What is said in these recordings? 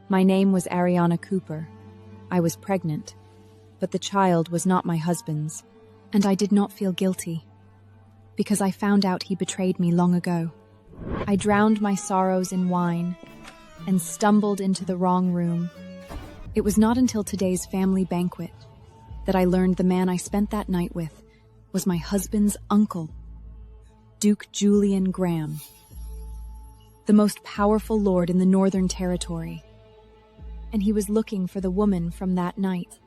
My name was Arianna Cooper. I was pregnant, but the child was not my husband's, and I did not feel guilty, because I found out he betrayed me long ago. I drowned my sorrows in wine and stumbled into the wrong room. It was not until today's family banquet that I learned the man I spent that night with was my husband's uncle, Duke Julian Graham, the most powerful lord in the Northern Territory, and he was looking for the woman from that night.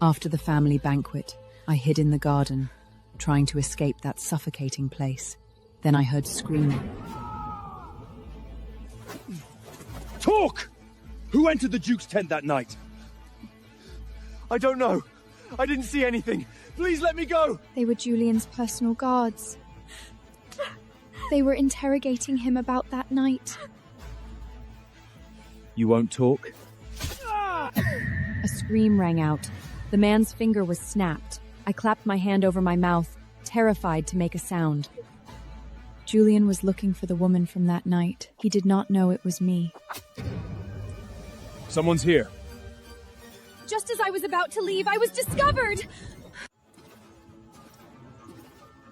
After the family banquet, I hid in the garden, trying to escape that suffocating place. Then I heard screaming. Talk! Who entered the Duke's tent that night? I don't know. I didn't see anything. Please let me go! They were Julian's personal guards. They were interrogating him about that night. You won't talk? A scream rang out. The man's finger was snapped. I clapped my hand over my mouth, terrified to make a sound. Julian was looking for the woman from that night. He did not know it was me. Someone's here. Just as I was about to leave, I was discovered!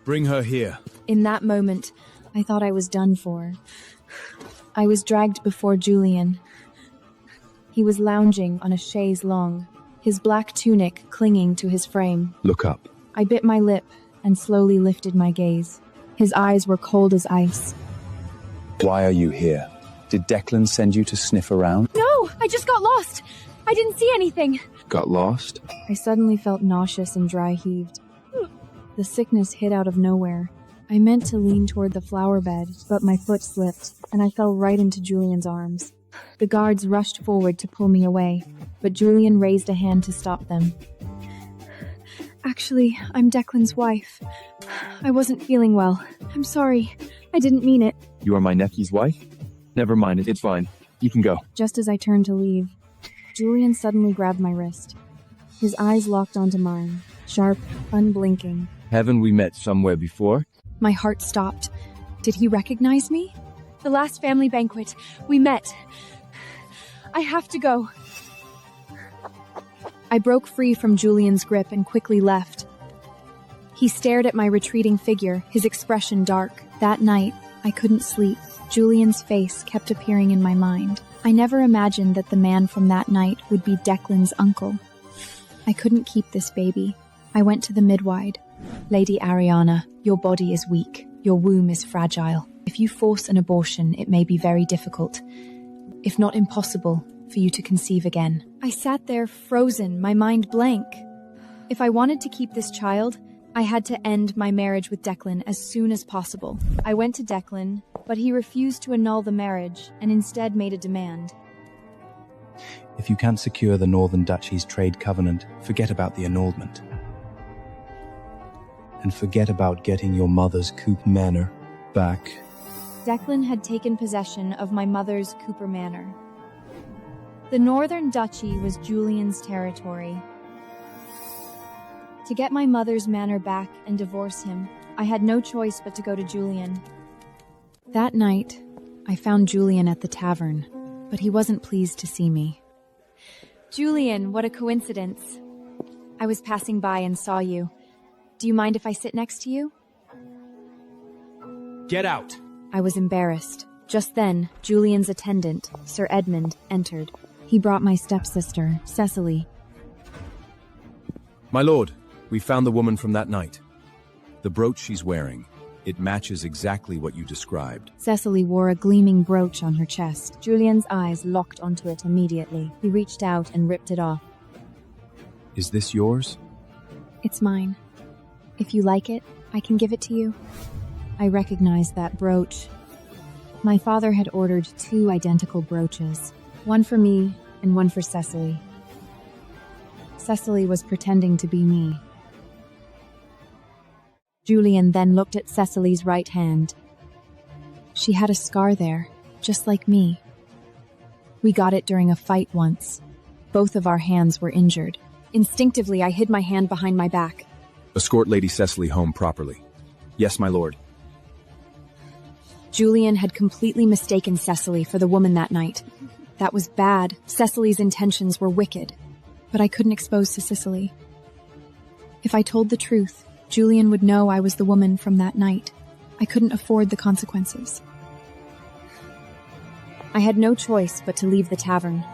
Bring her here. In that moment, I thought I was done for. I was dragged before Julian. He was lounging on a chaise longue, his black tunic clinging to his frame. Look up. I bit my lip and slowly lifted my gaze. His eyes were cold as ice. Why are you here? Did Declan send you to sniff around? No, I just got lost. I didn't see anything. Got lost? I suddenly felt nauseous and dry-heaved. The sickness hit out of nowhere. I meant to lean toward the flower bed, but my foot slipped, and I fell right into Julian's arms. The guards rushed forward to pull me away, but Julian raised a hand to stop them. Actually, I'm Declan's wife. I wasn't feeling well. I'm sorry. I didn't mean it. You are my nephew's wife? Never mind, it's fine. You can go. Just as I turned to leave, Julian suddenly grabbed my wrist. His eyes locked onto mine, sharp, unblinking. Haven't we met somewhere before? My heart stopped. Did he recognize me? The last family banquet. We met. I have to go. I broke free from Julian's grip and quickly left. He stared at my retreating figure, his expression dark. That night, I couldn't sleep. Julian's face kept appearing in my mind. I never imagined that the man from that night would be Declan's uncle. I couldn't keep this baby. I went to the midwife. Lady Arianna, your body is weak. Your womb is fragile. If you force an abortion, it may be very difficult, if not impossible, for you to conceive again. I sat there frozen, my mind blank. If I wanted to keep this child, I had to end my marriage with Declan as soon as possible. I went to Declan, but he refused to annul the marriage and instead made a demand. If you can't secure the Northern Duchy's trade covenant, forget about the annulment. And forget about getting your mother's Coop Manor back. Declan had taken possession of my mother's Cooper Manor. The Northern Duchy was Julian's territory. To get my mother's manor back and divorce him, I had no choice but to go to Julian. That night, I found Julian at the tavern, but he wasn't pleased to see me. Julian, what a coincidence. I was passing by and saw you. Do you mind if I sit next to you? Get out! I was embarrassed. Just then, Julian's attendant, Sir Edmund, entered. He brought my stepsister, Cecily. My lord, we found the woman from that night. The brooch she's wearing, it matches exactly what you described. Cecily wore a gleaming brooch on her chest. Julian's eyes locked onto it immediately. He reached out and ripped it off. Is this yours? It's mine. If you like it, I can give it to you. I recognized that brooch. My father had ordered 2 identical brooches, one for me and one for Cecily. Cecily was pretending to be me. Julian then looked at Cecily's right hand. She had a scar there, just like me. We got it during a fight once. Both of our hands were injured. Instinctively, I hid my hand behind my back. Escort Lady Cecily home properly. Yes, my lord. Julian had completely mistaken Cecily for the woman that night. That was bad. Cecily's intentions were wicked. But I couldn't expose Cecily. If I told the truth, Julian would know I was the woman from that night. I couldn't afford the consequences. I had no choice but to leave the tavern.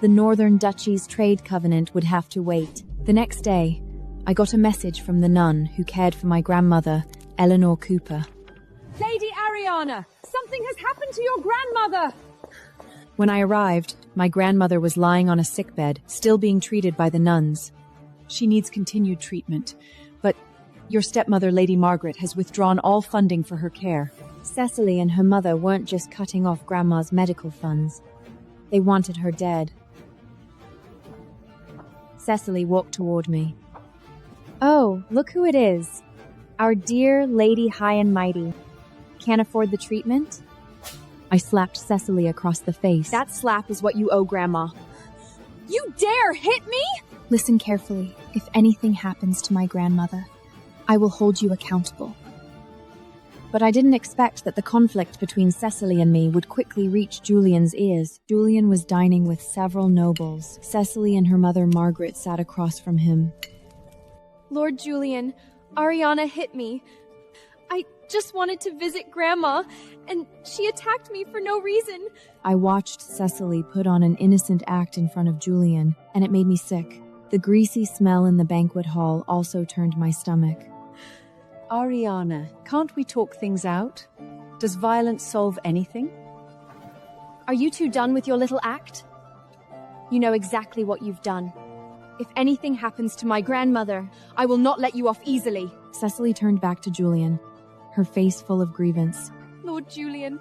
The Northern Duchy's trade covenant would have to wait. The next day, I got a message from the nun who cared for my grandmother, Eleanor Cooper. Lady Arianna, something has happened to your grandmother! When I arrived, my grandmother was lying on a sickbed, still being treated by the nuns. She needs continued treatment, but your stepmother, Lady Margaret, has withdrawn all funding for her care. Cecily and her mother weren't just cutting off Grandma's medical funds. They wanted her dead. Cecily walked toward me. Oh, look who it is. Our dear Lady High and Mighty. Can't afford the treatment? I slapped Cecily across the face. That slap is what you owe Grandma. You dare hit me? Listen carefully. If anything happens to my grandmother, I will hold you accountable. But I didn't expect that the conflict between Cecily and me would quickly reach Julian's ears. Julian was dining with several nobles. Cecily and her mother Margaret sat across from him. Lord Julian, Arianna hit me. I just wanted to visit Grandma, and she attacked me for no reason. I watched Cecily put on an innocent act in front of Julian, and it made me sick. The greasy smell in the banquet hall also turned my stomach. Arianna, can't we talk things out? Does violence solve anything? Are you two done with your little act? You know exactly what you've done. If anything happens to my grandmother, I will not let you off easily. Cecily turned back to Julian, her face full of grievance. Lord Julian,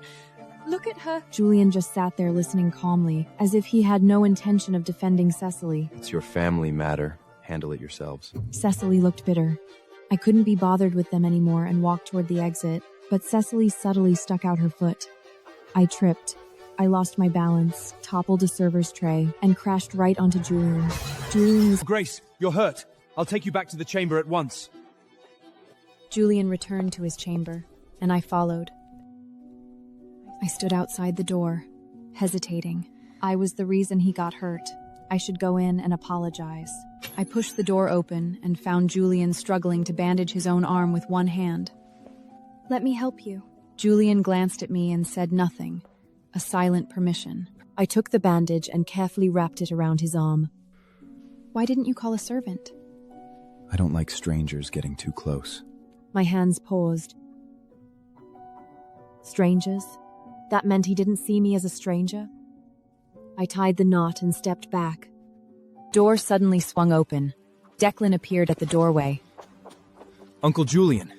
look at her. Julian just sat there listening calmly, as if he had no intention of defending Cecily. It's your family matter. Handle it yourselves. Cecily looked bitter. I couldn't be bothered with them anymore and walked toward the exit, but Cecily subtly stuck out her foot. I tripped. I lost my balance, toppled a server's tray, and crashed right onto Julian. Julian was... Grace, you're hurt. I'll take you back to the chamber at once. Julian returned to his chamber, and I followed. I stood outside the door, hesitating. I was the reason he got hurt. I should go in and apologize. I pushed the door open and found Julian struggling to bandage his own arm with one hand. Let me help you. Julian glanced at me and said nothing, a silent permission. I took the bandage and carefully wrapped it around his arm. Why didn't you call a servant? I don't like strangers getting too close. My hands paused. Strangers? That meant he didn't see me as a stranger? I tied the knot and stepped back. Door suddenly swung open. Declan appeared at the doorway. Uncle Julian,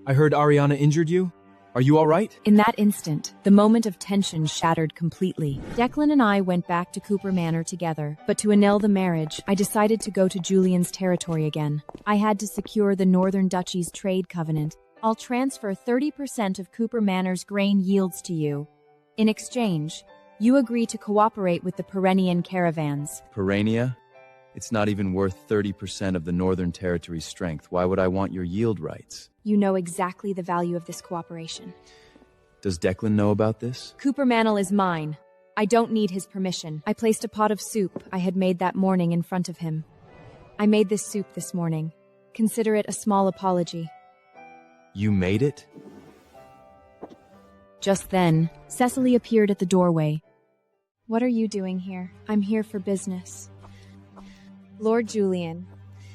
I heard Arianna injured you. Are you all right? In that instant, the moment of tension shattered completely. Declan and I went back to Cooper Manor together, but to annul the marriage, I decided to go to Julian's territory again. I had to secure the Northern Duchy's trade covenant. I'll transfer 30% of Cooper Manor's grain yields to you. In exchange, you agree to cooperate with the Perennian caravans. Perennia? It's not even worth 30% of the Northern Territory's strength. Why would I want your yield rights? You know exactly the value of this cooperation. Does Declan know about this? Cooper Manor is mine. I don't need his permission. I placed a pot of soup I had made that morning in front of him. I made this soup this morning. Consider it a small apology. You made it? Just then, Cecily appeared at the doorway. What are you doing here? I'm here for business. Lord Julian,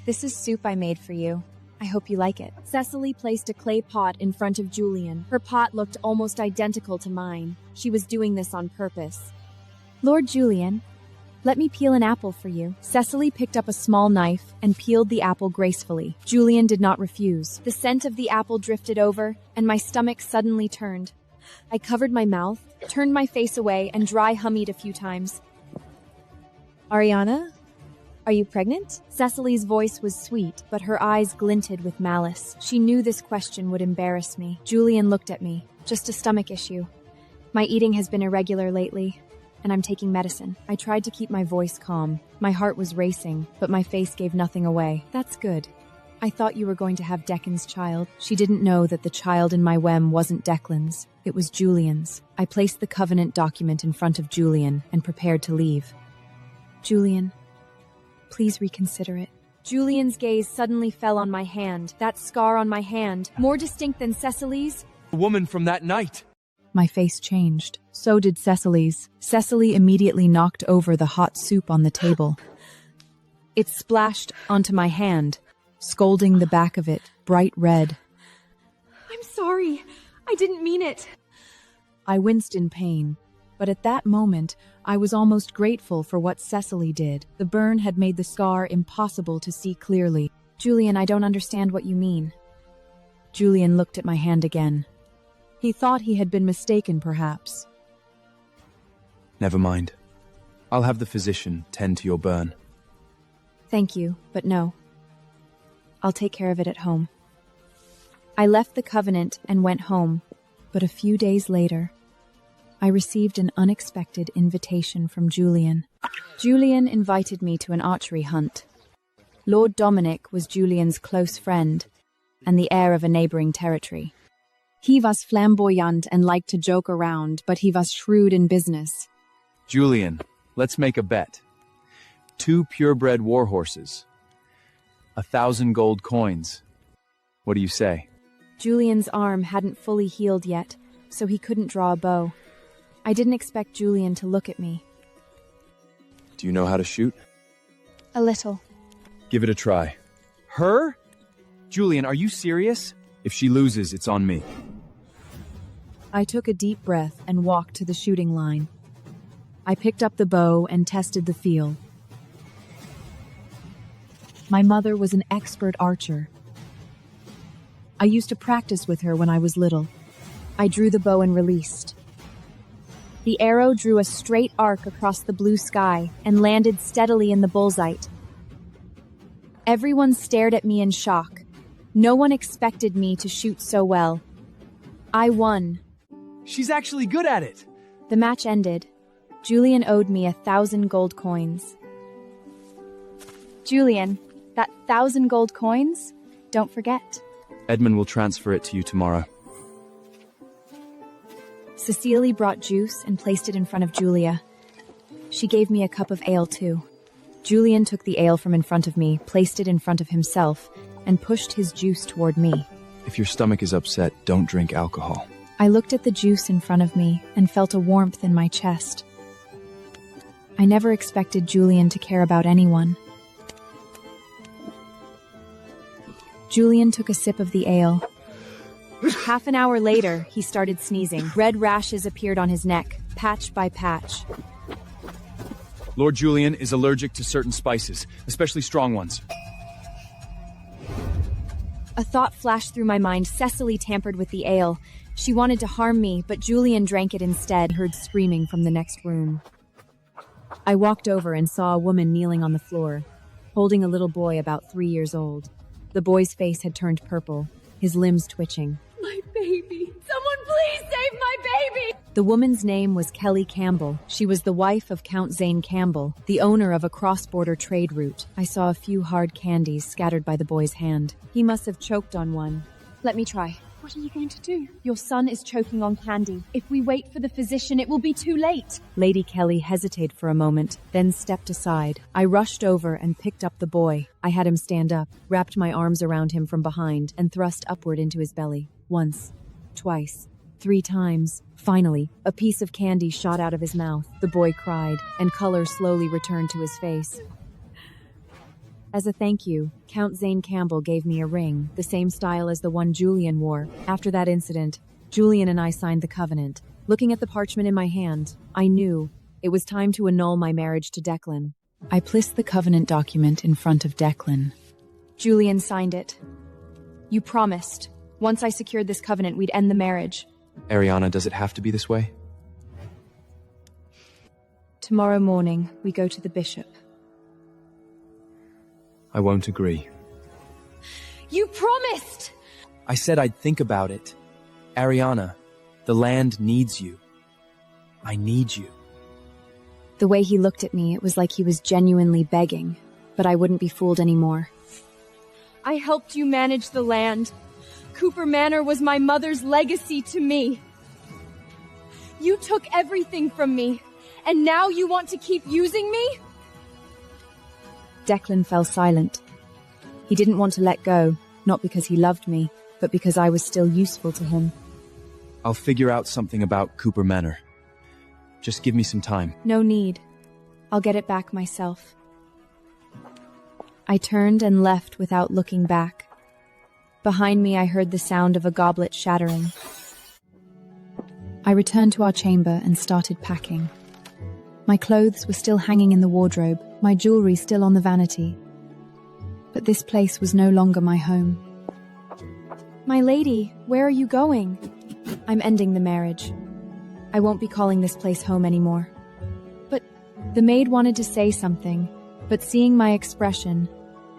this is soup I made for you. I hope you like it. Cecily placed a clay pot in front of Julian. Her pot looked almost identical to mine. She was doing this on purpose. Lord Julian, let me peel an apple for you. Cecily picked up a small knife and peeled the apple gracefully. Julian did not refuse. The scent of the apple drifted over, and my stomach suddenly turned. I covered my mouth, turned my face away, and dry hummied a few times. Arianna? Are you pregnant? Cecily's voice was sweet, but her eyes glinted with malice. She knew this question would embarrass me. Julian looked at me. Just a stomach issue. My eating has been irregular lately, and I'm taking medicine. I tried to keep my voice calm. My heart was racing, but my face gave nothing away. That's good. I thought you were going to have Declan's child. She didn't know that the child in my womb wasn't Declan's. It was Julian's. I placed the covenant document in front of Julian and prepared to leave. Julian, please reconsider it. Julian's gaze suddenly fell on my hand. That scar on my hand, more distinct than Cecily's. The woman from that night. My face changed. So did Cecily's. Cecily immediately knocked over the hot soup on the table. It splashed onto my hand. Scolding the back of it, bright red. I'm sorry. I didn't mean it. I winced in pain, but at that moment, I was almost grateful for what Cecily did. The burn had made the scar impossible to see clearly. Julian, I don't understand what you mean. Julian looked at my hand again. He thought he had been mistaken, perhaps. Never mind. I'll have the physician tend to your burn. Thank you, but no. I'll take care of it at home. I left the covenant and went home, but a few days later, I received an unexpected invitation from Julian. Julian invited me to an archery hunt. Lord Dominic was Julian's close friend and the heir of a neighboring territory. He was flamboyant and liked to joke around, but he was shrewd in business. Julian, let's make a bet. 2 purebred war horses. 1,000 gold coins. What do you say? Julian's arm hadn't fully healed yet, so he couldn't draw a bow. I didn't expect Julian to look at me. Do you know how to shoot? A little. Give it a try. Her? Julian, are you serious? If she loses, it's on me. I took a deep breath and walked to the shooting line. I picked up the bow and tested the feel. My mother was an expert archer. I used to practice with her when I was little. I drew the bow and released. The arrow drew a straight arc across the blue sky and landed steadily in the bullseye. Everyone stared at me in shock. No one expected me to shoot so well. I won. She's actually good at it. The match ended. Julian owed me 1,000 gold coins. Julian, that 1,000 gold coins? Don't forget. Edmund will transfer it to you tomorrow. Cecily brought juice and placed it in front of Julia. She gave me a cup of ale too. Julian took the ale from in front of me, placed it in front of himself, and pushed his juice toward me. If your stomach is upset, don't drink alcohol. I looked at the juice in front of me and felt a warmth in my chest. I never expected Julian to care about anyone. Julian took a sip of the ale. Half an hour later, he started sneezing. Red rashes appeared on his neck, patch by patch. Lord Julian is allergic to certain spices, especially strong ones. A thought flashed through my mind. Cecily tampered with the ale. She wanted to harm me, but Julian drank it instead. I heard screaming from the next room. I walked over and saw a woman kneeling on the floor, holding a little boy about 3 years old. The boy's face had turned purple, his limbs twitching. My baby. Someone please save my baby! The woman's name was Kelly Campbell. She was the wife of Count Zane Campbell, the owner of a cross-border trade route. I saw a few hard candies scattered by the boy's hand. He must have choked on one. Let me try. What are you going to do? Your son is choking on candy. If we wait for the physician, it will be too late. Lady Kelly hesitated for a moment, then stepped aside. I rushed over and picked up the boy. I had him stand up, wrapped my arms around him from behind, and thrust upward into his belly. Once, twice, 3 times. Finally, a piece of candy shot out of his mouth. The boy cried, and color slowly returned to his face. As a thank you, Count Zane Campbell gave me a ring, the same style as the one Julian wore. After that incident, Julian and I signed the covenant. Looking at the parchment in my hand, I knew it was time to annul my marriage to Declan. I placed the covenant document in front of Declan. Julian signed it. You promised. Once I secured this covenant, we'd end the marriage. Arianna, does it have to be this way? Tomorrow morning, we go to the bishop. I won't agree. You promised! I said I'd think about it. Arianna, the land needs you. I need you. The way he looked at me, it was like he was genuinely begging, but I wouldn't be fooled anymore. I helped you manage the land. Cooper Manor was my mother's legacy to me. You took everything from me, and now you want to keep using me? Declan fell silent. He didn't want to let go, not because he loved me, but because I was still useful to him. I'll figure out something about Cooper Manor. Just give me some time. No need. I'll get it back myself. I turned and left without looking back. Behind me, I heard the sound of a goblet shattering. I returned to our chamber and started packing. My clothes were still hanging in the wardrobe, my jewelry still on the vanity. But this place was no longer my home. My lady, where are you going? I'm ending the marriage. I won't be calling this place home anymore. But the maid wanted to say something, but seeing my expression,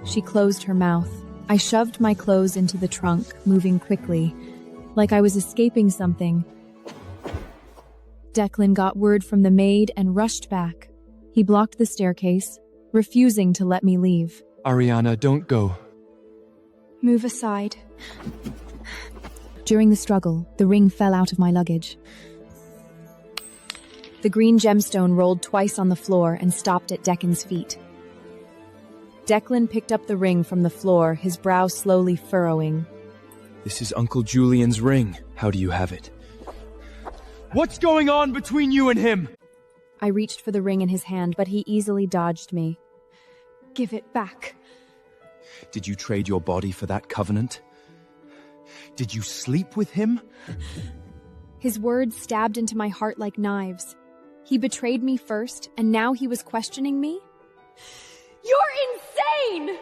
she closed her mouth. I shoved my clothes into the trunk, moving quickly, like I was escaping something. Declan got word from the maid and rushed back. He blocked the staircase, refusing to let me leave. Arianna, don't go. Move aside. During the struggle, the ring fell out of my luggage. The green gemstone rolled twice on the floor and stopped at Declan's feet. Declan picked up the ring from the floor, his brow slowly furrowing. This is Uncle Julian's ring. How do you have it? What's going on between you and him? I reached for the ring in his hand, but he easily dodged me. Give it back. Did you trade your body for that covenant? Did you sleep with him? His words stabbed into my heart like knives. He betrayed me first, and now he was questioning me? You're insane!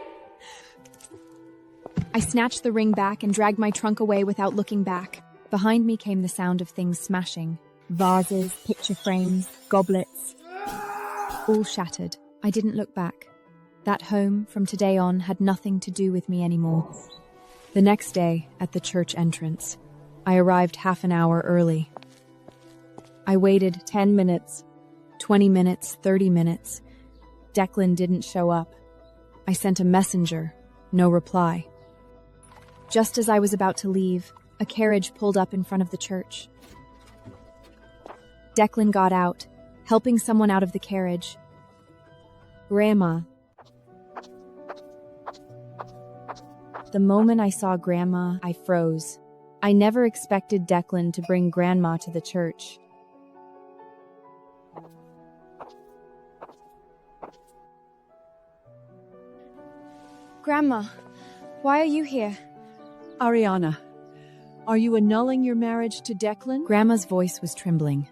I snatched the ring back and dragged my trunk away without looking back. Behind me came the sound of things smashing. Vases, picture frames, goblets. All shattered. I didn't look back. That home, from today on, had nothing to do with me anymore. The next day, at the church entrance, I arrived half an hour early. I waited 10 minutes, 20 minutes, 30 minutes. Declan didn't show up. I sent a messenger, no reply. Just as I was about to leave, a carriage pulled up in front of the church. Declan got out, helping someone out of the carriage. Grandma. The moment I saw Grandma, I froze. I never expected Declan to bring Grandma to the church. Grandma, why are you here? Arianna, are you annulling your marriage to Declan? Grandma's voice was trembling.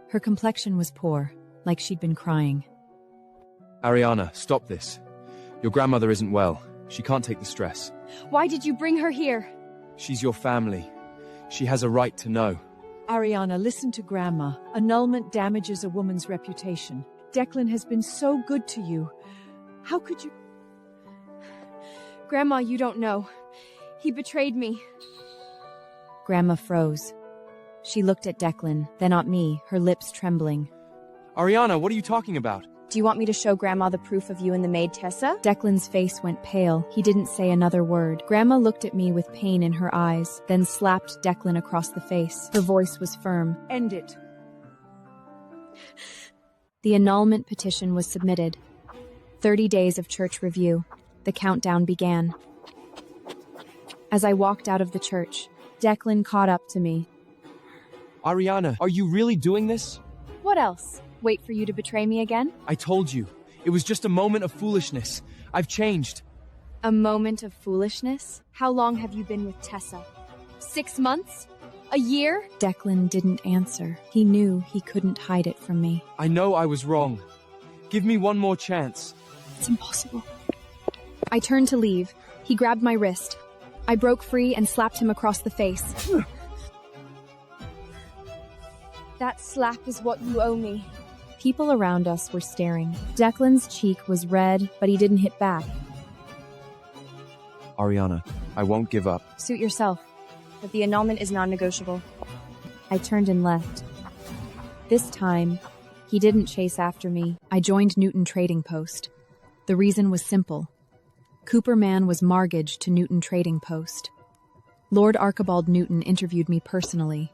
Her complexion was poor, like she'd been crying. Arianna, stop this. Your grandmother isn't well. She can't take the stress. Why did you bring her here? She's your family. She has a right to know. Arianna, listen to Grandma. Annulment damages a woman's reputation. Declan has been so good to you. How could you... Grandma, you don't know. He betrayed me. Grandma froze. She looked at Declan, then at me, her lips trembling. Arianna, what are you talking about? Do you want me to show Grandma the proof of you and the maid Tessa? Declan's face went pale. He didn't say another word. Grandma looked at me with pain in her eyes, then slapped Declan across the face. Her voice was firm. End it. The annulment petition was submitted. 30 days of church review. The countdown began. As I walked out of the church, Declan caught up to me. Arianna, are you really doing this? What else? Wait for you to betray me again? I told you. It was just a moment of foolishness. I've changed. A moment of foolishness? How long have you been with Tessa? 6 months? A year? Declan didn't answer. He knew he couldn't hide it from me. I know I was wrong. Give me one more chance. It's impossible. I turned to leave. He grabbed my wrist. I broke free and slapped him across the face. That slap is what you owe me. People around us were staring. Declan's cheek was red, but he didn't hit back. Arianna, I won't give up. Suit yourself. But the annulment is non-negotiable. I turned and left. This time, he didn't chase after me. I joined Newton Trading Post. The reason was simple. Cooper Man was mortgaged to Newton Trading Post. Lord Archibald Newton interviewed me personally.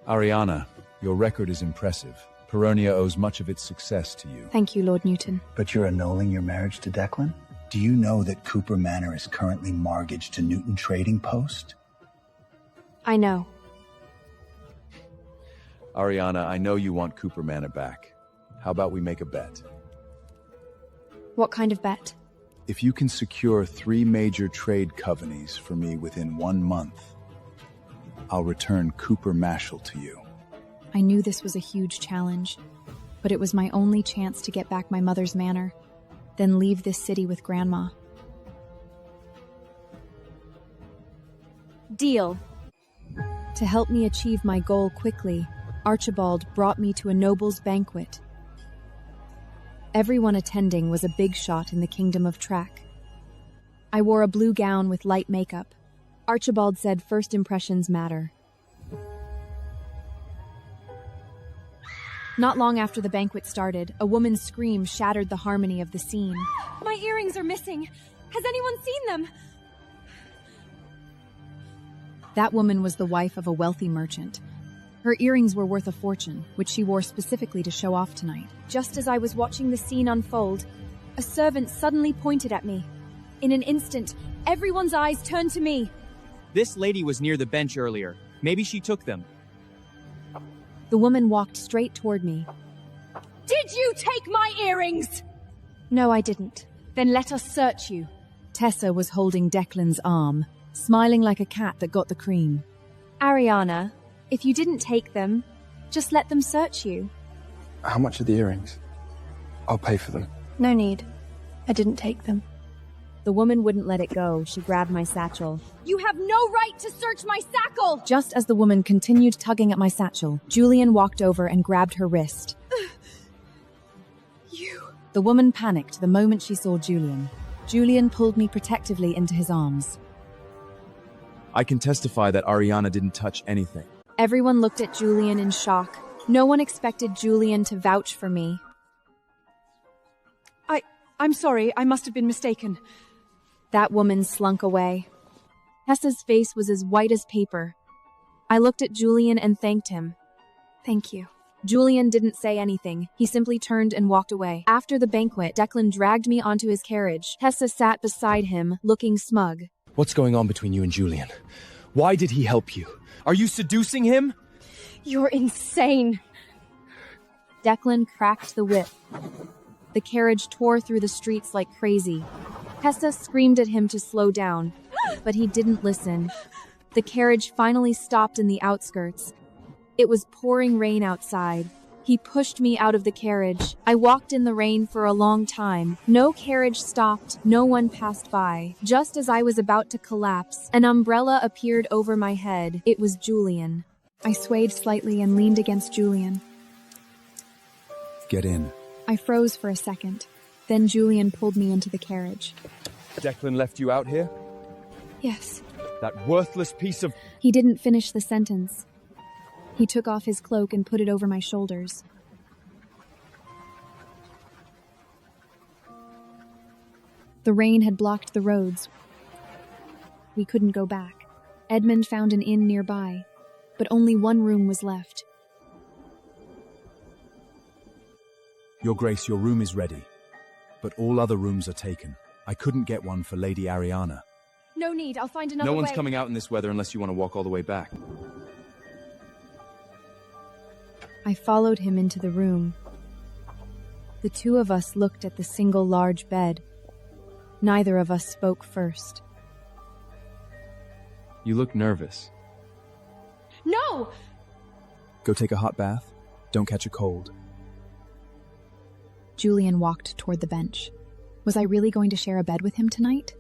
Arianna, your record is impressive. Peronia owes much of its success to you. Thank you, Lord Newton. But you're annulling your marriage to Declan? Do you know that Cooper Manor is currently mortgaged to Newton Trading Post? I know. Arianna, I know you want Cooper Manor back. How about we make a bet? What kind of bet? If you can secure 3 major trade covenants for me within 1 month, I'll return Cooper Mashal to you. I knew this was a huge challenge, but it was my only chance to get back my mother's manor, then leave this city with Grandma. Deal. To help me achieve my goal quickly, Archibald brought me to a noble's banquet. Everyone attending was a big shot in the kingdom of Track. I wore a blue gown with light makeup. Archibald said first impressions matter. Not long after the banquet started, a woman's scream shattered the harmony of the scene. My earrings are missing. Has anyone seen them? That woman was the wife of a wealthy merchant. Her earrings were worth a fortune, which she wore specifically to show off tonight. Just as I was watching the scene unfold, a servant suddenly pointed at me. In an instant, everyone's eyes turned to me. This lady was near the bench earlier. Maybe she took them. The woman walked straight toward me. Did you take my earrings? No, I didn't. Then let us search you. Tessa was holding Declan's arm, smiling like a cat that got the cream. Arianna, if you didn't take them, just let them search you. How much are the earrings? I'll pay for them. No need. I didn't take them. The woman wouldn't let it go. She grabbed my satchel. You have no right to search my satchel! Just as the woman continued tugging at my satchel, Julian walked over and grabbed her wrist. You... The woman panicked the moment she saw Julian. Julian pulled me protectively into his arms. I can testify that Arianna didn't touch anything. Everyone looked at Julian in shock. No one expected Julian to vouch for me. I'm sorry, I must have been mistaken. That woman slunk away. Tessa's face was as white as paper. I looked at Julian and thanked him. Thank you. Julian didn't say anything. He simply turned and walked away. After the banquet, Declan dragged me onto his carriage. Tessa sat beside him, looking smug. What's going on between you and Julian? Why did he help you? Are you seducing him? You're insane. Declan cracked the whip. The carriage tore through the streets like crazy. Tessa screamed at him to slow down, but he didn't listen. The carriage finally stopped in the outskirts. It was pouring rain outside. He pushed me out of the carriage. I walked in the rain for a long time. No carriage stopped. No one passed by. Just as I was about to collapse, an umbrella appeared over my head. It was Julian. I swayed slightly and leaned against Julian. Get in. I froze for a second. Then Julian pulled me into the carriage. Declan left you out here? Yes. That worthless piece of... He didn't finish the sentence. He took off his cloak and put it over my shoulders. The rain had blocked the roads. We couldn't go back. Edmund found an inn nearby, but only one room was left. Your Grace, your room is ready, but all other rooms are taken. I couldn't get one for Lady Arianna. No need, I'll find another No way. one's coming out in this weather unless you want to walk all the way back. I followed him into the room. The two of us looked at the single large bed. Neither of us spoke first. You look nervous. No! Go take a hot bath. Don't catch a cold. Julian walked toward the bench. Was I really going to share a bed with him tonight?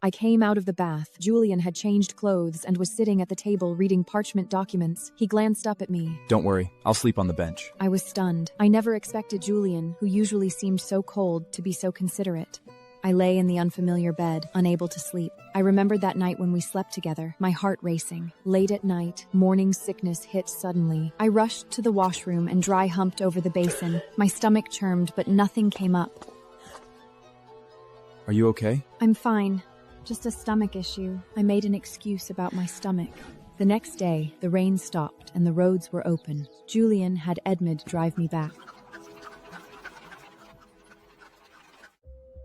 I came out of the bath. Julian had changed clothes and was sitting at the table reading parchment documents. He glanced up at me. Don't worry, I'll sleep on the bench. I was stunned. I never expected Julian, who usually seemed so cold, to be so considerate. I lay in the unfamiliar bed, unable to sleep. I remembered that night when we slept together, my heart racing. Late at night, morning sickness hit suddenly. I rushed to the washroom and dry humped over the basin. My stomach churmed, but nothing came up. Are you okay? I'm fine. Just a stomach issue. I made an excuse about my stomach. The next day, the rain stopped and the roads were open. Julian had Edmund drive me back.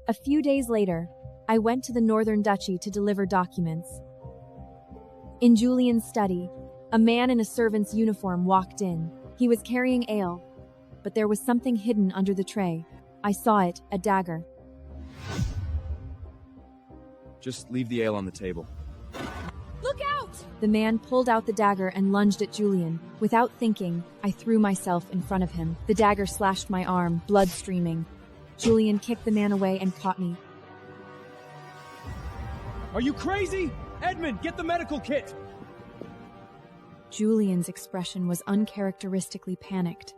A few days later, I went to the Northern Duchy to deliver documents. In Julian's study, a man in a servant's uniform walked in. He was carrying ale, but there was something hidden under the tray. I saw it, a dagger. Just leave the ale on the table. Look out! The man pulled out the dagger and lunged at Julian. Without thinking, I threw myself in front of him. The dagger slashed my arm, blood streaming. Julian kicked the man away and caught me. Are you crazy? Edmund, get the medical kit! Julian's expression was uncharacteristically panicked.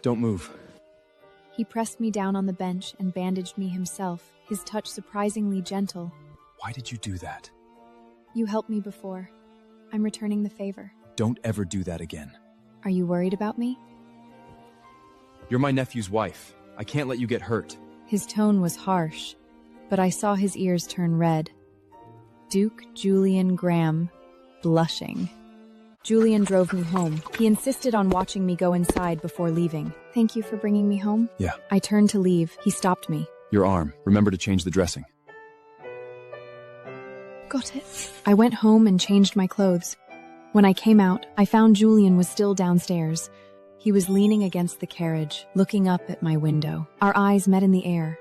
Don't move. He pressed me down on the bench and bandaged me himself, his touch surprisingly gentle. Why did you do that? You helped me before. I'm returning the favor. Don't ever do that again. Are you worried about me? You're my nephew's wife. I can't let you get hurt. His tone was harsh, but I saw his ears turn red. Duke Julian Graham, blushing. Julian drove me home. He insisted on watching me go inside before leaving. Thank you for bringing me home. Yeah. I turned to leave. He stopped me. Your arm. Remember to change the dressing. Got it. I went home and changed my clothes. When I came out, I found Julian was still downstairs. He was leaning against the carriage, looking up at my window. Our eyes met in the air.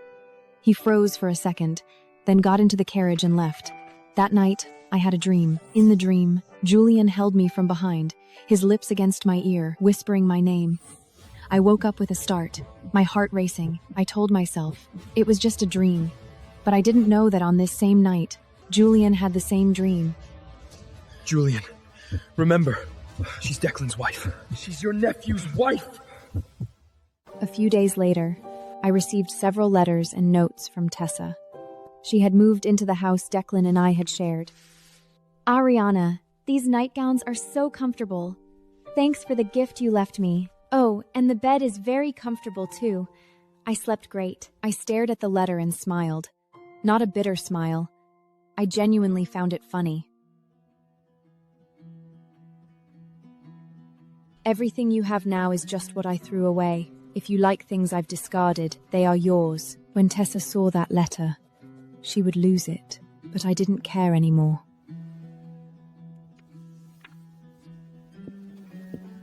He froze for a second, then got into the carriage and left. That night, I had a dream. In the dream, Julian held me from behind, his lips against my ear, whispering my name. I woke up with a start, my heart racing. I told myself, it was just a dream. But I didn't know that on this same night, Julian had the same dream. Julian, remember, she's Declan's wife. She's your nephew's wife! A few days later, I received several letters and notes from Tessa. She had moved into the house Declan and I had shared. Arianna, these nightgowns are so comfortable. Thanks for the gift you left me. Oh, and the bed is very comfortable too. I slept great. I stared at the letter and smiled. Not a bitter smile. I genuinely found it funny. Everything you have now is just what I threw away. If you like things I've discarded, they are yours. When Tessa saw that letter, she would lose it, but I didn't care anymore.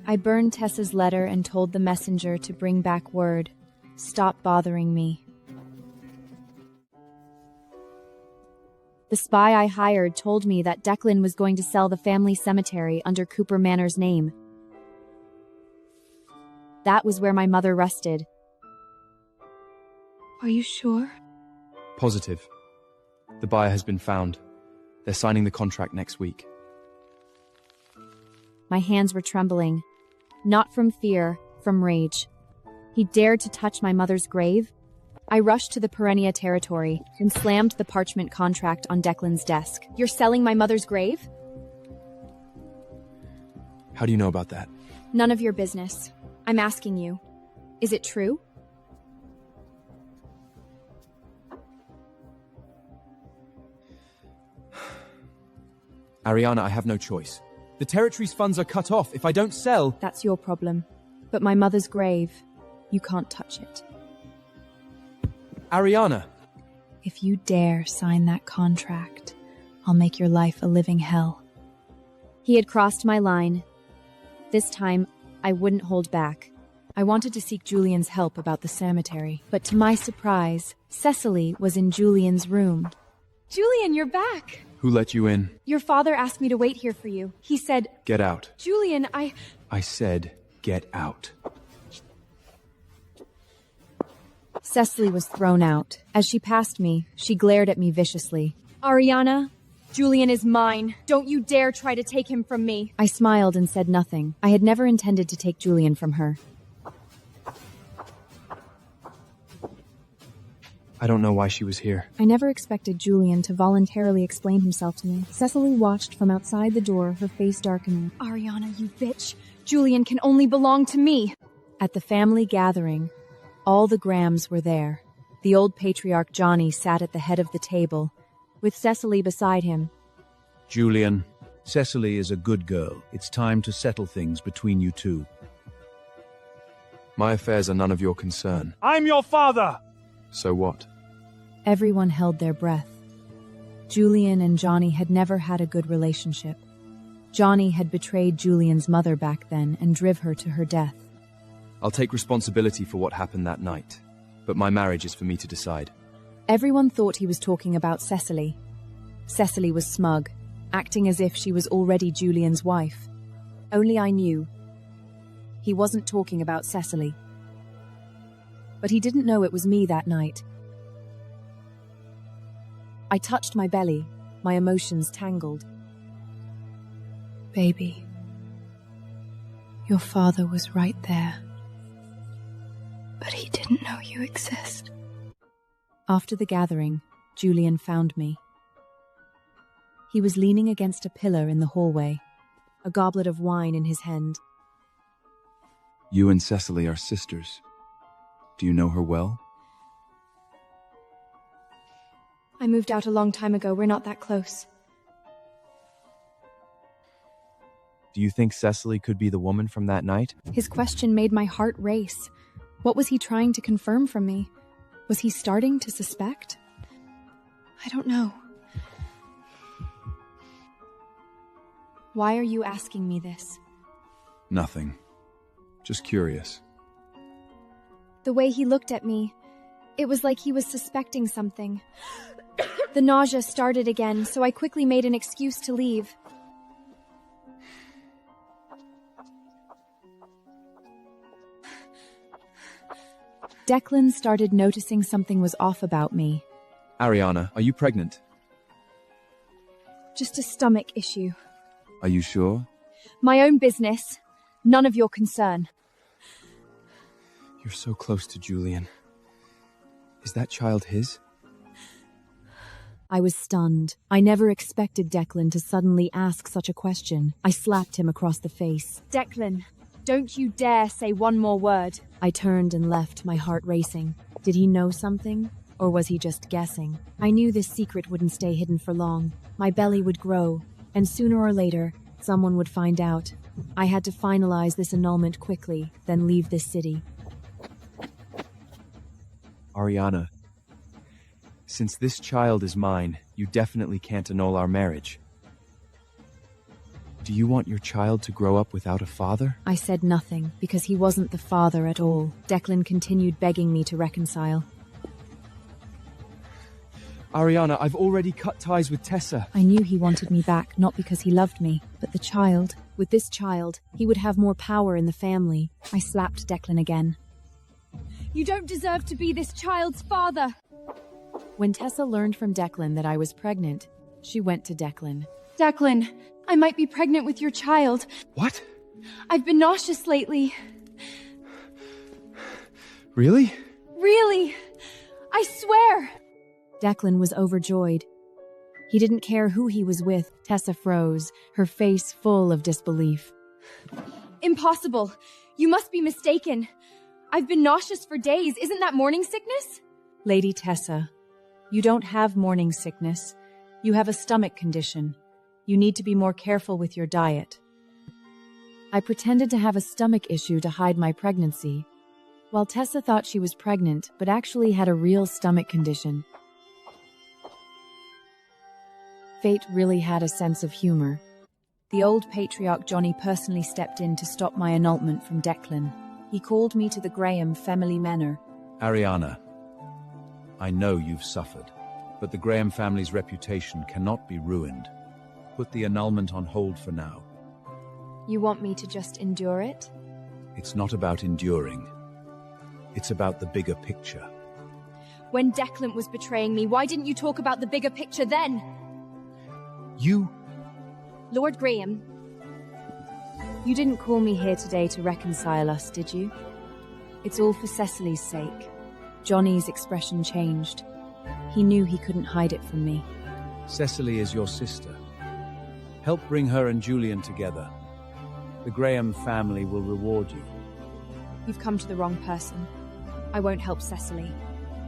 I burned Tessa's letter and told the messenger to bring back word. Stop bothering me. The spy I hired told me that Declan was going to sell the family cemetery under Cooper Manor's name. That was where my mother rested. Are you sure? Positive. The buyer has been found. They're signing the contract next week. My hands were trembling. Not from fear, from rage. He dared to touch my mother's grave? I rushed to the Perennia territory and slammed the parchment contract on Declan's desk. You're selling my mother's grave? How do you know about that? None of your business. I'm asking you. Is it true? Arianna, I have no choice. The territory's funds are cut off. If I don't sell... That's your problem. But my mother's grave, you can't touch it. Arianna! If you dare sign that contract, I'll make your life a living hell. He had crossed my line. This time, I wouldn't hold back. I wanted to seek Julian's help about the cemetery, but to my surprise, Cecily was in Julian's room. Julian, you're back! Who let you in? Your father asked me to wait here for you. He said... Get out. Julian, I said, get out. Cecily was thrown out. As she passed me, she glared at me viciously. Arianna, Julian is mine. Don't you dare try to take him from me. I smiled and said nothing. I had never intended to take Julian from her. I don't know why she was here. I never expected Julian to voluntarily explain himself to me. Cecily watched from outside the door, her face darkening. Arianna, you bitch. Julian can only belong to me. At the family gathering, all the Grahams were there. The old patriarch Johnny sat at the head of the table, with Cecily beside him. Julian, Cecily is a good girl. It's time to settle things between you two. My affairs are none of your concern. I'm your father! So what? Everyone held their breath. Julian and Johnny had never had a good relationship. Johnny had betrayed Julian's mother back then and drive her to her death. I'll take responsibility for what happened that night, but my marriage is for me to decide. Everyone thought he was talking about Cecily. Cecily was smug, acting as if she was already Julian's wife. Only I knew. He wasn't talking about Cecily. But he didn't know it was me that night. I touched my belly, my emotions tangled. Baby, your father was right there. But he didn't know you exist. After the gathering, Julian found me. He was leaning against a pillar in the hallway, a goblet of wine in his hand. You and Cecily are sisters. Do you know her well? I moved out a long time ago. We're not that close. Do you think Cecily could be the woman from that night? His question made my heart race. What was he trying to confirm from me? Was he starting to suspect? I don't know. Why are you asking me this? Nothing. Just curious. The way he looked at me, it was like he was suspecting something. The nausea started again, so I quickly made an excuse to leave. Declan started noticing something was off about me. Arianna, are you pregnant? Just a stomach issue. Are you sure? My own business. None of your concern. You're so close to Julian. Is that child his? I was stunned. I never expected Declan to suddenly ask such a question. I slapped him across the face. Declan, don't you dare say one more word. I turned and left, my heart racing. Did he know something? Or was he just guessing? I knew this secret wouldn't stay hidden for long. My belly would grow, and sooner or later, someone would find out. I had to finalize this annulment quickly, then leave this city. Arianna, since this child is mine, you definitely can't annul our marriage. Do you want your child to grow up without a father? I said nothing, because he wasn't the father at all. Declan continued begging me to reconcile. Arianna, I've already cut ties with Tessa. I knew he wanted me back, not because he loved me, but the child. With this child, he would have more power in the family. I slapped Declan again. You don't deserve to be this child's father. When Tessa learned from Declan that I was pregnant, she went to Declan. Declan, I might be pregnant with your child. What? I've been nauseous lately. Really? Really? I swear! Declan was overjoyed. He didn't care who he was with. Tessa froze, her face full of disbelief. Impossible. You must be mistaken. I've been nauseous for days. Isn't that morning sickness? Lady Tessa, you don't have morning sickness. You have a stomach condition. You need to be more careful with your diet. I pretended to have a stomach issue to hide my pregnancy, while Tessa thought she was pregnant but actually had a real stomach condition. Fate really had a sense of humor. The old patriarch Johnny personally stepped in to stop my annulment from Declan. He called me to the Graham family manor. Arianna, I know you've suffered, but the Graham family's reputation cannot be ruined. Put the annulment on hold for now. You want me to just endure it? It's not about enduring. It's about the bigger picture. When Declan was betraying me, why didn't you talk about the bigger picture then? Lord Graham. You didn't call me here today to reconcile us, did you? It's all for Cecily's sake. Johnny's expression changed. He knew he couldn't hide it from me. Cecily is your sister. Help bring her and Julian together. The Graham family will reward you. You've come to the wrong person. I won't help Cecily.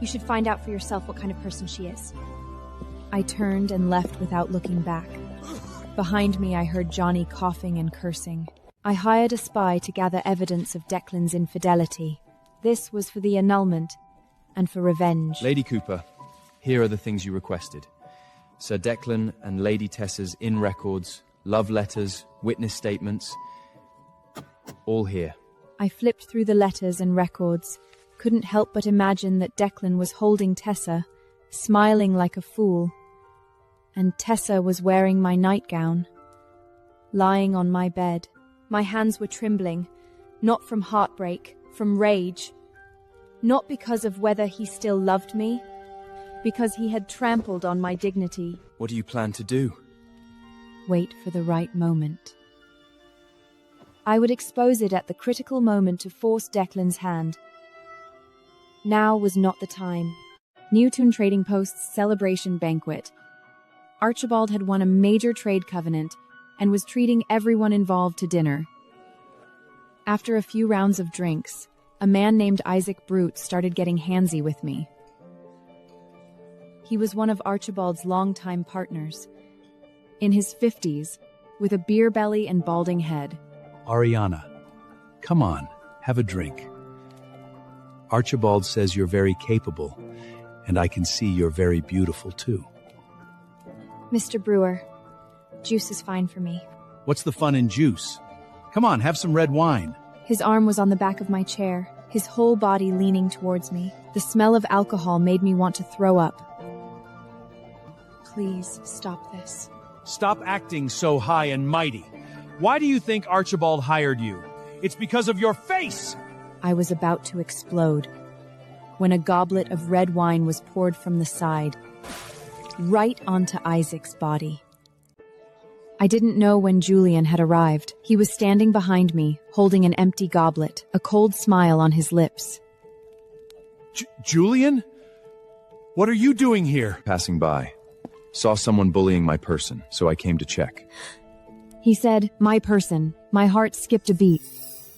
You should find out for yourself what kind of person she is. I turned and left without looking back. Behind me, I heard Johnny coughing and cursing. I hired a spy to gather evidence of Declan's infidelity. This was for the annulment and for revenge. Lady Cooper, here are the things you requested. Sir Declan and Lady Tessa's records, love letters, witness statements, all here. I flipped through the letters and records, couldn't help but imagine that Declan was holding Tessa, smiling like a fool, and Tessa was wearing my nightgown, lying on my bed. My hands were trembling, not from heartbreak, from rage, not because of whether he still loved me, because he had trampled on my dignity. What do you plan to do? Wait for the right moment. I would expose it at the critical moment to force Declan's hand. Now was not the time. Newton Trading Post's celebration banquet. Archibald had won a major trade covenant and was treating everyone involved to dinner. After a few rounds of drinks, a man named Isaac Brute started getting handsy with me. He was one of Archibald's longtime partners, in his 50s, with a beer belly and balding head. Arianna, come on, have a drink. Archibald says you're very capable, and I can see you're very beautiful too. Mr. Brewer, juice is fine for me. What's the fun in juice? Come on, have some red wine. His arm was on the back of my chair, his whole body leaning towards me. The smell of alcohol made me want to throw up. Please, stop this. Stop acting so high and mighty. Why do you think Archibald hired you? It's because of your face! I was about to explode when a goblet of red wine was poured from the side, right onto Isaac's body. I didn't know when Julian had arrived. He was standing behind me, holding an empty goblet, a cold smile on his lips. Julian? What are you doing here? Passing by. Saw someone bullying my person, so I came to check. He said, "My person." My heart skipped a beat.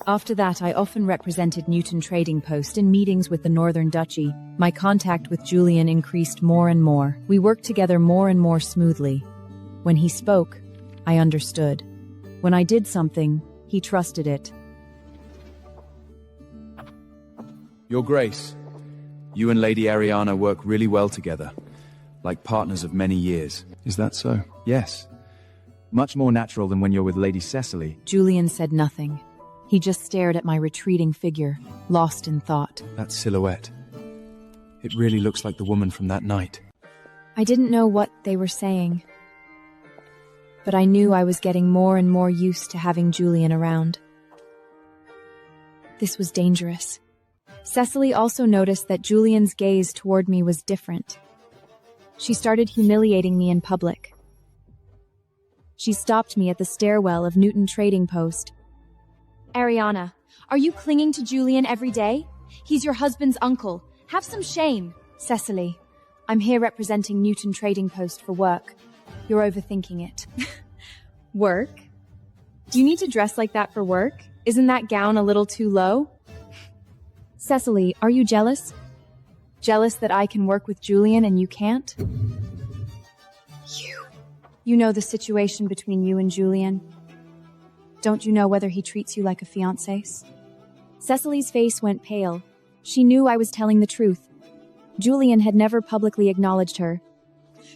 After that, I often represented Newton Trading Post in meetings with the Northern Duchy. My contact with Julian increased more and more. We worked together more and more smoothly. When he spoke, I understood. When I did something, he trusted it. Your Grace, you and Lady Arianna work really well together, like partners of many years. Is that so? Yes. Much more natural than when you're with Lady Cecily. Julian said nothing. He just stared at my retreating figure, lost in thought. That silhouette. It really looks like the woman from that night. I didn't know what they were saying, but I knew I was getting more and more used to having Julian around. This was dangerous. Cecily also noticed that Julian's gaze toward me was different. She started humiliating me in public. She stopped me at the stairwell of Newton Trading Post. Arianna, are you clinging to Julian every day? He's your husband's uncle. Have some shame. Cecily, I'm here representing Newton Trading Post for work. You're overthinking it. Work? Do you need to dress like that for work? Isn't that gown a little too low? Cecily, are you jealous? Jealous that I can work with Julian and you can't? You know the situation between you and Julian. Don't you know whether he treats you like a fiancé? Cecily's face went pale. She knew I was telling the truth. Julian had never publicly acknowledged her.